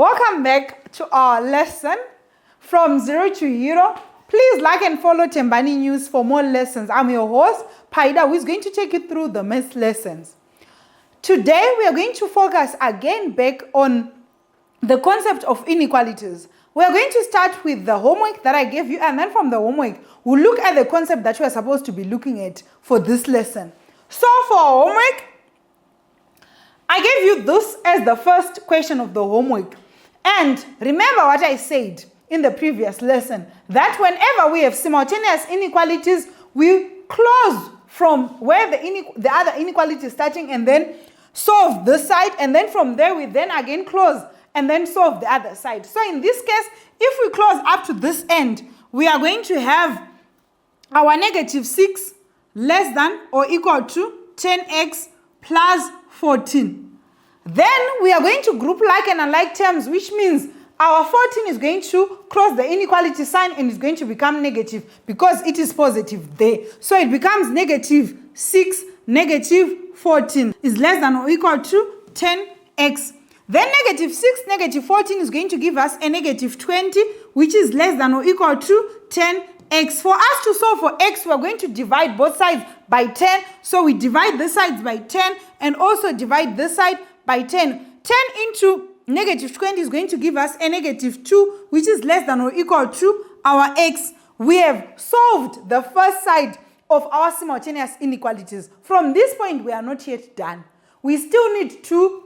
Welcome back to our lesson from 0 to hero. Please like and follow Tembani News for more lessons. I'm your host, Paida, who is going to take you through the math lessons. Today, we are going to focus again back on the concept of inequalities. We are going to start with the homework that I gave you, and then from the homework, we'll look at the concept that we are supposed to be looking at for this lesson. So for our homework, I gave you this as the first question of the homework. And remember what I said in the previous lesson, that whenever we have simultaneous inequalities, we close from where the other inequality is starting and then solve this side, and then from there we then again close and then solve the other side. So in this case, if we close up to this end, we are going to have our negative 6 less than or equal to 10x plus 14. Then we are going to group like and unlike terms, which means our 14 is going to cross the inequality sign and is going to become negative because it is positive there. So it becomes negative 6, negative 14 is less than or equal to 10x. Then negative 6, negative 14 is going to give us a negative 20, which is less than or equal to 10x. For us to solve for x, we are going to divide both sides by 10. So we divide this side by 10 and also divide this side by 10. 10 into negative 20 is going to give us a negative 2, which is less than or equal to our x. We have solved the first side of our simultaneous inequalities. From this point, we are not yet done. We still need to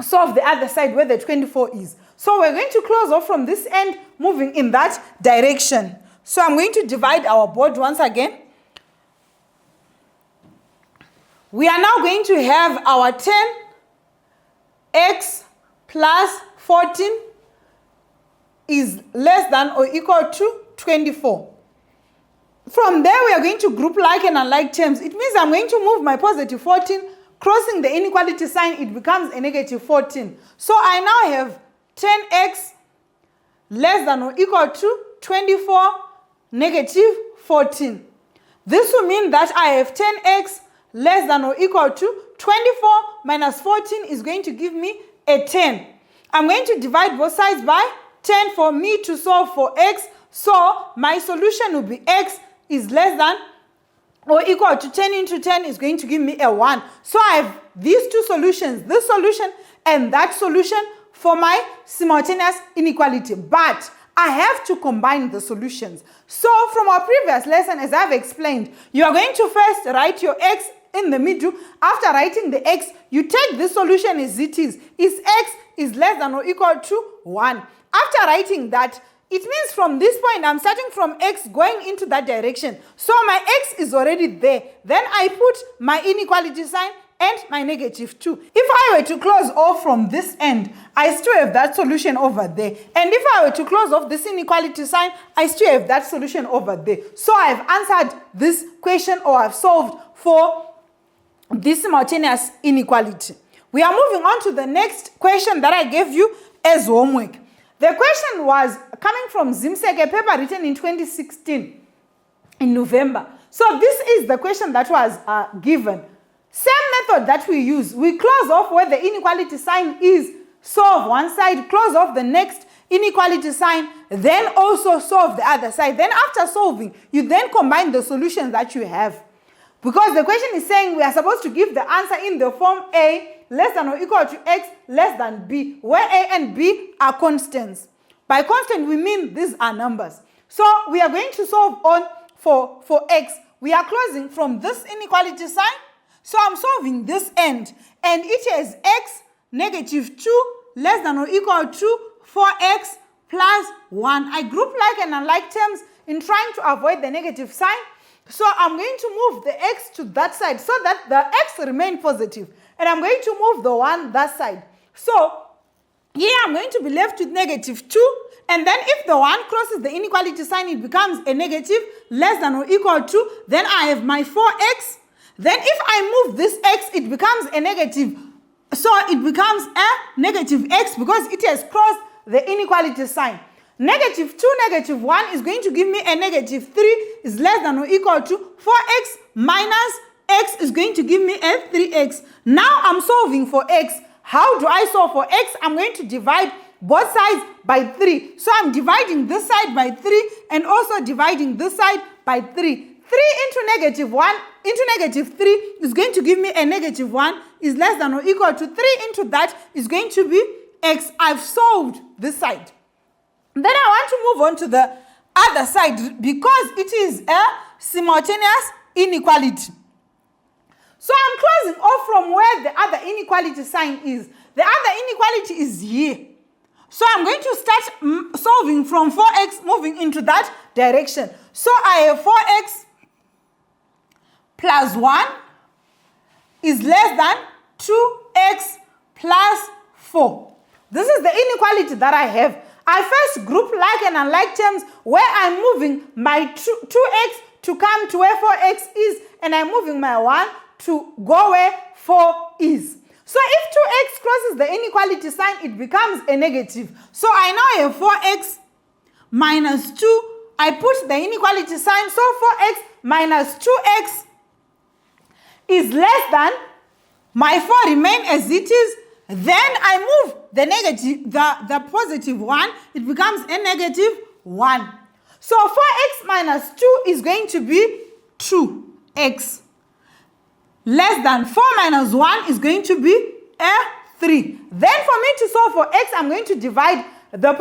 solve the other side where the 24 is. So we're going to close off from this end, moving in that direction. So I'm going to divide our board once again. We are now going to have our 10x plus 14 is less than or equal to 24. From there, we are going to group like and unlike terms. It means I'm going to move my positive 14, crossing the inequality sign, it becomes a negative 14. So I now have 10x less than or equal to 24 negative 14. This will mean that I have 10x less than or equal to 24 minus 14 is going to give me a 10. I'm going to divide both sides by 10 for me to solve for x. So my solution will be x is less than or equal to 10 into 10 is going to give me a 1. So I have these two solutions, this solution and that solution for my simultaneous inequality. But I have to combine the solutions. So from our previous lesson, as I've explained, you are going to first write your x in the middle. After writing the x, you take this solution as it is. Is x is less than or equal to 1. After writing that, it means from this point, I'm starting from x going into that direction. So my x is already there. Then I put my inequality sign and my negative 2. If I were to close off from this end, I still have that solution over there. And if I were to close off this inequality sign, I still have that solution over there. So I've answered this question, or I've solved for this simultaneous inequality. We are moving on to the next question that I gave you as homework. The question was coming from Zimsek, a paper written in 2016 in November. So this is the question that was given. Same method that we use. We close off where the inequality sign is, solve one side, close off the next inequality sign, then also solve the other side. Then after solving, you then combine the solutions that you have. Because the question is saying we are supposed to give the answer in the form A less than or equal to x less than b, where a and b are constants. By constant, we mean these are numbers. So we are going to solve on for x. We are closing from this inequality sign. So I'm solving this end. And it is x negative 2 less than or equal to 4x plus 1. I group like and unlike terms in trying to avoid the negative sign. So I'm going to move the x to that side so that the x remain positive. And I'm going to move the 1 that side. So here I'm going to be left with negative 2. And then if the 1 crosses the inequality sign, it becomes a negative less than or equal to. Then I have my 4x. Then if I move this x, it becomes a negative. So it becomes a negative x because it has crossed the inequality sign. Negative 2, negative 1 is going to give me a negative 3 is less than or equal to 4x minus x is going to give me a 3x. Now I'm solving for x. How do I solve for x? I'm going to divide both sides by 3. So I'm dividing this side by 3 and also dividing this side by 3. 3 into negative 1 into negative 3 is going to give me a negative 1 is less than or equal to 3 into that is going to be x. I've solved this side. Then I want to move on to the other side because it is a simultaneous inequality. So I'm closing off from where the other inequality sign is. The other inequality is here. So I'm going to start solving from 4x, moving into that direction. So I have 4x plus 1 is less than 2x plus 4. This is the inequality that I have. I first group like and unlike terms where I'm moving my 2x to come to where 4x is, and I'm moving my 1 to go where 4 is. So if 2x crosses the inequality sign, it becomes a negative. So I now have 4x minus 2. I put the inequality sign, so 4x minus 2x is less than, my 4 remain as it is. Then I move the negative, the positive 1, it becomes a negative 1. So 4x minus 2 is going to be 2x. Less than 4 minus 1 is going to be a 3. Then for me to solve for x, I'm going to divide the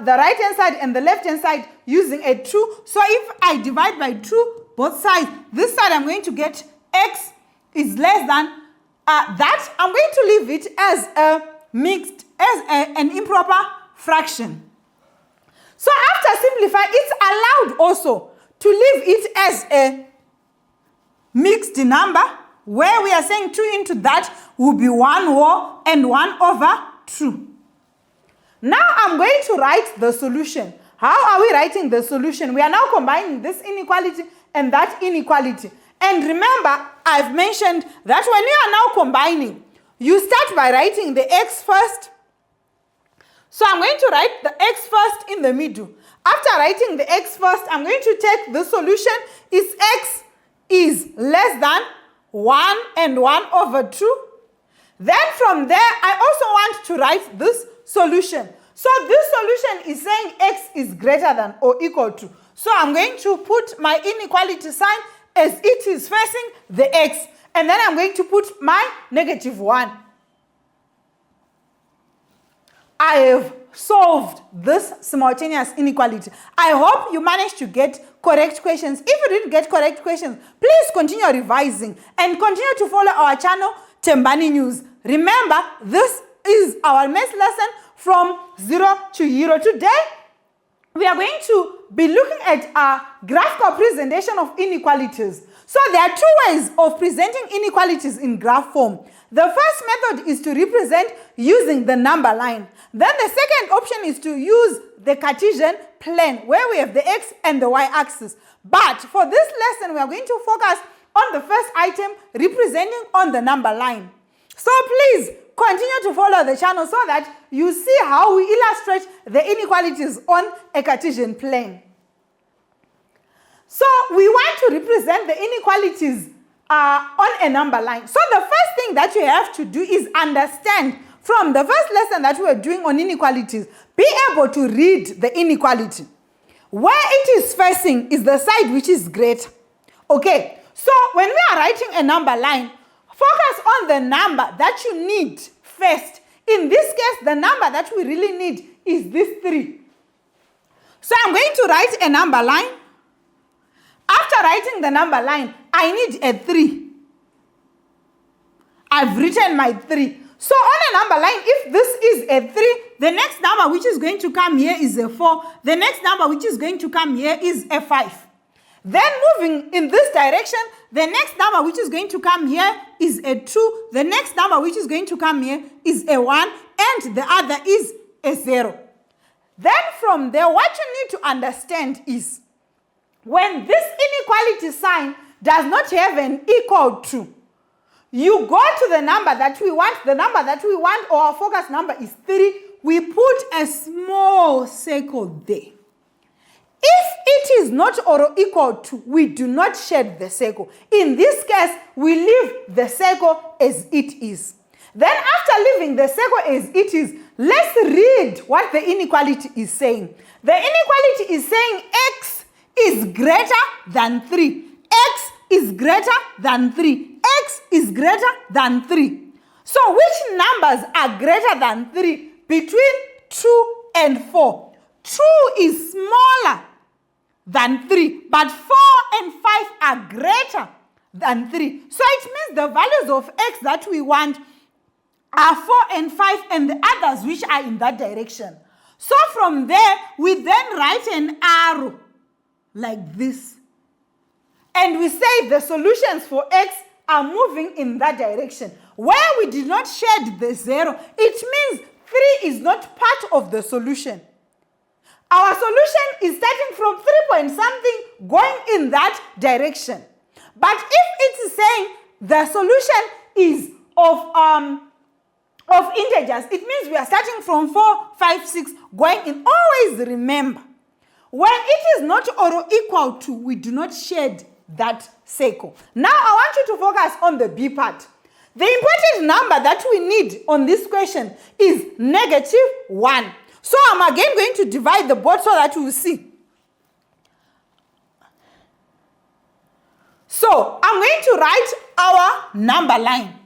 right hand side and the left hand side using a 2. So if I divide by 2 both sides, this side I'm going to get x is less than that. I'm going to leave it as a mixed, as an improper fraction. So after simplifying, it's allowed also to leave it as a mixed number, where we are saying 2 into that will be 1 whole and 1 over 2. Now I'm going to write the solution. How are we writing the solution? We are now combining this inequality and that inequality. And remember, I've mentioned that when you are now combining, you start by writing the x first. So I'm going to write the x first in the middle. After writing the x first, I'm going to take the solution is x is less than 1 and 1 over 2. Then from there, I also want to write this solution. So this solution is saying x is greater than or equal to. So I'm going to put my inequality sign as it is facing the x. And then I'm going to put my negative 1. I have solved this simultaneous inequality. I hope you managed to get correct questions. If you didn't get correct questions, please continue revising and continue to follow our channel, Tembani News. Remember, this is our maths lesson from 0 to hero. Today, we are going to be looking at a graphical presentation of inequalities. So there are two ways of presenting inequalities in graph form. The first method is to represent using the number line. Then the second option is to use the Cartesian plane, where we have the x and the y-axis. But for this lesson, we are going to focus on the first item representing on the number line. So please continue to follow the channel so that you see how we illustrate the inequalities on a Cartesian plane. So we want to represent the inequalities on a number line. So the first thing that you have to do is understand from the first lesson that we were doing on inequalities, be able to read the inequality. Where it is facing is the side which is greater. Okay, so when we are writing a number line, focus on the number that you need first. In this case, the number that we really need is this 3. So I'm going to write a number line. After writing the number line, I need a 3. I've written my 3. So on a number line, if this is a 3, the next number which is going to come here is a 4. The next number which is going to come here is a 5. Then moving in this direction, the next number which is going to come here is a 2. The next number which is going to come here is a 1. And the other is a 0. Then from there, what you need to understand is when this inequality sign does not have an equal to, you go to the number that we want. The number that we want, or our focus number is 3. We put a small circle there. If it is not or equal to, we do not shed the circle. In this case, we leave the circle as it is. Then after leaving the circle as it is, let's read what the inequality is saying. The inequality is saying x is greater than 3. X is greater than 3. X is greater than 3. So which numbers are greater than 3 between 2 and 4? 2 is smaller than 3, but 4 and 5 are greater than 3. So it means the values of x that we want are 4 and 5 and the others which are in that direction. So from there, we then write an arrow like this. And we say the solutions for x are moving in that direction. Where we did not shed the 0, it means 3 is not part of the solution. Our solution is starting from 3 point something going in that direction. But if it is saying the solution is of integers, it means we are starting from 4, 5, 6 going in. Always remember, when it is not or equal to, we do not shed that circle. Now I want you to focus on the B part. The important number that we need on this question is -1. So I'm again going to divide the board so that we will see. So I'm going to write our number line.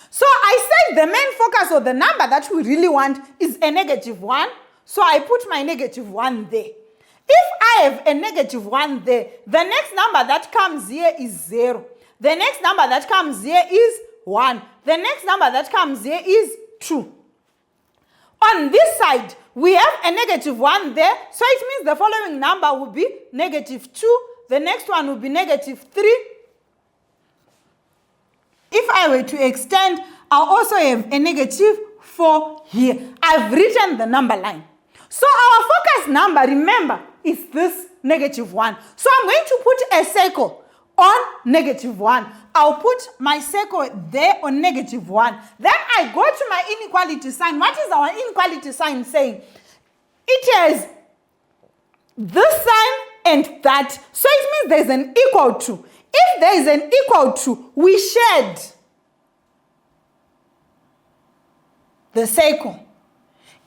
So I said the main focus of the number that we really want is a -1. So I put my -1 there. If I have a -1 there, the next number that comes here is 0. The next number that comes here is 1. The next number that comes here is 2. On this side, we have a -1 there, so it means the following number will be -2. The next one will be -3. If I were to extend, I'll also have a -4 here. I've written the number line. So our focus number, remember, is this -1. So I'm going to put a circle on -1. I'll put my circle there on -1. Then I go to my inequality sign. What is our inequality sign saying? It has this sign and that. So it means there's an equal to. If there is an equal to, we shed the circle.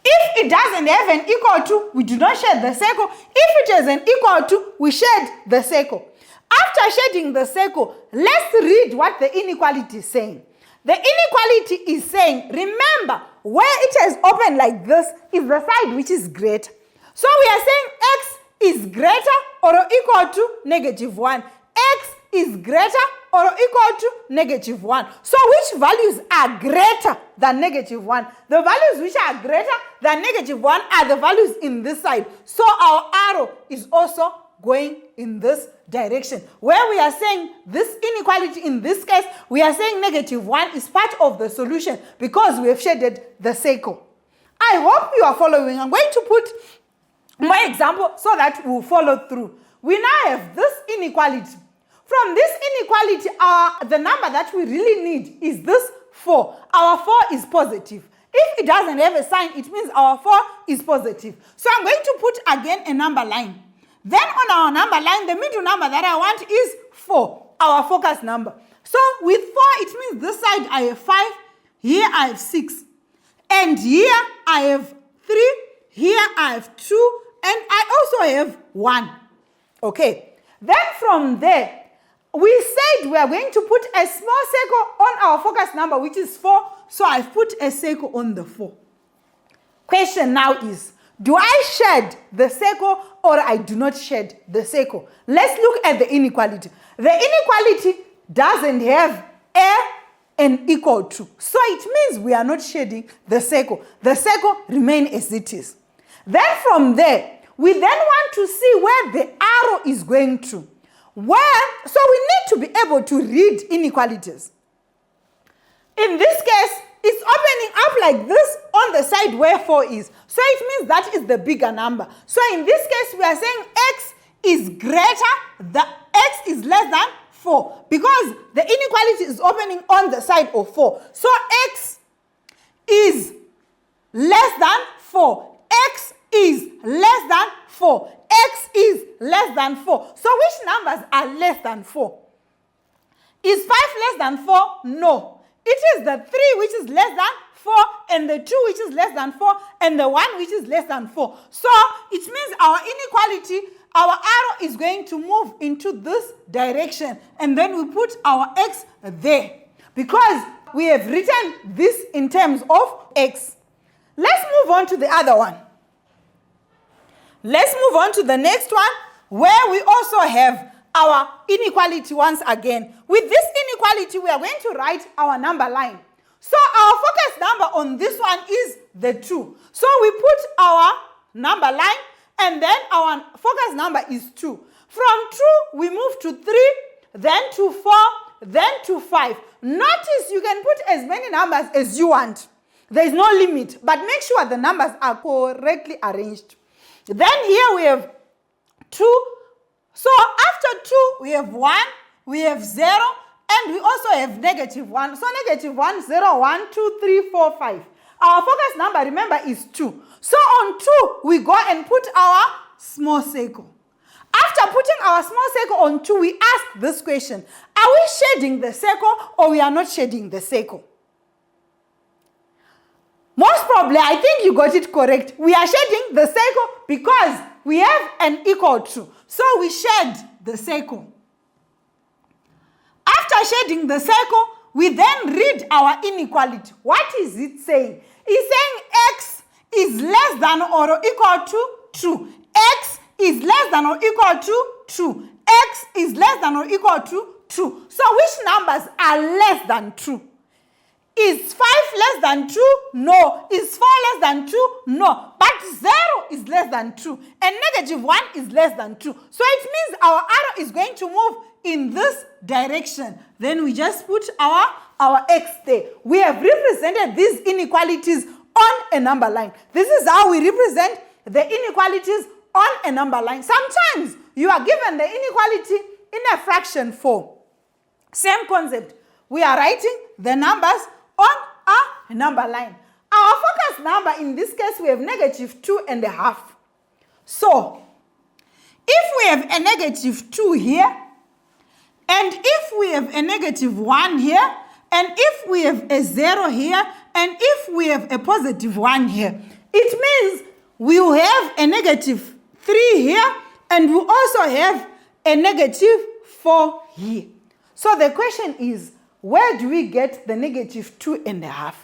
If it doesn't have an equal to, we do not shed the circle. If it has an equal to, we shed the circle. After shedding the circle, let's read what the inequality is saying. The inequality is saying, remember, where it has opened like this is the side which is greater. So we are saying x is greater or equal to -1. X is greater or equal to -1. So which values are greater than -1? The values which are greater than -1 are the values in this side. So our arrow is also going in this direction. Where we are saying this inequality, in this case, we are saying -1 is part of the solution because we have shaded the circle. I hope you are following. I'm going to put my example so that we'll follow through. We now have this inequality. From this inequality, the number that we really need is this 4. Our 4 is positive. If it doesn't have a sign, it means our 4 is positive. So I'm going to put again a number line. Then on our number line, the middle number that I want is 4, our focus number. So with 4, it means this side I have 5, here I have 6. And here I have 3, here I have 2, and I also have 1. Okay. Then from there, we said we are going to put a small circle on our focus number, which is 4. So I've put a circle on the 4. Question now is, do I shed the circle or I do not shed the circle? Let's look at the inequality. The inequality doesn't have an equal to. So it means we are not shedding the circle. The circle remains as it is. Then from there, we then want to see where the arrow is going to. So we need to be able to read inequalities. In this case, it's opening up like this on the side where 4 is. So it means that is the bigger number. So in this case, we are saying x is greater, x is less than 4. Because the inequality is opening on the side of 4. So x is less than 4. X is less than 4. X is less than 4. So which numbers are less than 4? Is 5 less than 4? No. It is the 3 which is less than 4, and the 2 which is less than 4, and the 1 which is less than 4. So it means our inequality, our arrow is going to move into this direction, and then we put our x there because we have written this in terms of x. Let's move on to the other one. Let's move on to the next one where we also have our inequality once again. With this inequality, we are going to write our number line. So our focus number on this one is the 2. So we put our number line, and then our focus number is 2. From 2, we move to 3, then to 4, then to 5. Notice you can put as many numbers as you want. There is no limit, but make sure the numbers are correctly arranged. Then here we have 2. So after 2, we have 1, we have 0, and we also have negative 1. So negative 1, 0, 1, 2, 3, 4, 5. Our focus number, remember, is 2. So on 2, we go and put our small circle. After putting our small circle on 2, we ask this question. Are we shading the circle or we are not shading the circle? Most probably, I think you got it correct. We are shading the circle because we have an equal to. So we shade the circle. After shading the circle, we then read our inequality. What is it saying? It's saying x is less than or equal to 2. X is less than or equal to 2. X is less than or equal to 2. So which numbers are less than 2? Is 5 less than 2? No. Is 4 less than 2? No. But 0 is less than 2. And negative 1 is less than 2. So it means our arrow is going to move in this direction. Then we just put our x there. We have represented these inequalities on a number line. This is how we represent the inequalities on a number line. Sometimes you are given the inequality in a fraction form. Same concept. We are writing the numbers on a number line. Our focus number, in this case, we have negative 2.5. So, if we have a negative 2 here, and if we have a negative 1 here, and if we have a 0 here, and if we have a positive 1 here, it means we will have a negative 3 here, and we also have a negative 4 here. So the question is, where do we get the negative 2.5?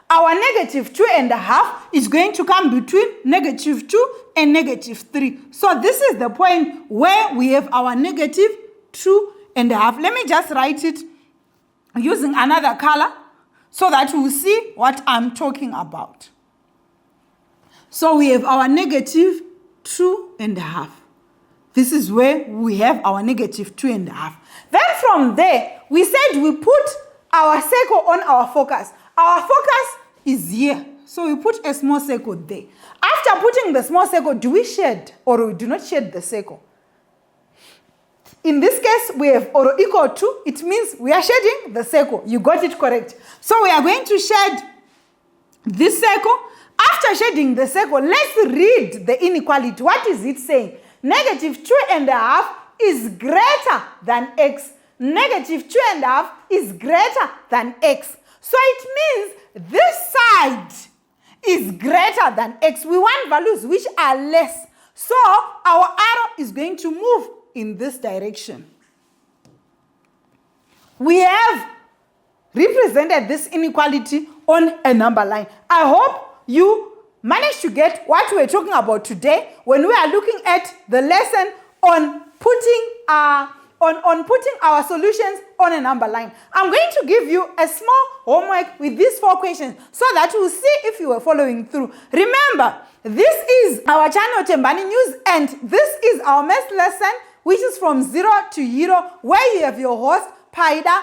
Our negative 2.5 is going to come between negative 2 and negative 3. So this is the point where we have our negative 2.5. Let me just write it using another color so that we'll see what I'm talking about. So we have our negative 2.5. This is where we have our negative 2.5. Then from there, we said we put our circle on our focus. Our focus is here. So we put a small circle there. After putting the small circle, do we shade or we do not shade the circle? In this case, we have or equal to. It means we are shading the circle. You got it correct. So we are going to shade this circle. After shading the circle, let's read the inequality. What is it saying? Negative 2.5 is greater than x. Negative 2.5 is greater than x. So it means this side is greater than x. We want values which are less. So our arrow is going to move in this direction. We have represented this inequality on a number line. I hope you managed to get what we're talking about today when we are looking at the lesson on putting our solutions on a number line. I'm going to give you a small homework with these 4 questions so that we'll see if you were following through. Remember, this is our channel Tembani News, and this is our math lesson, which is from 0 to hero, where you have your host, Paida,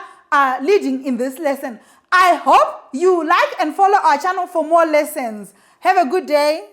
leading in this lesson. I hope you like and follow our channel for more lessons. Have a good day.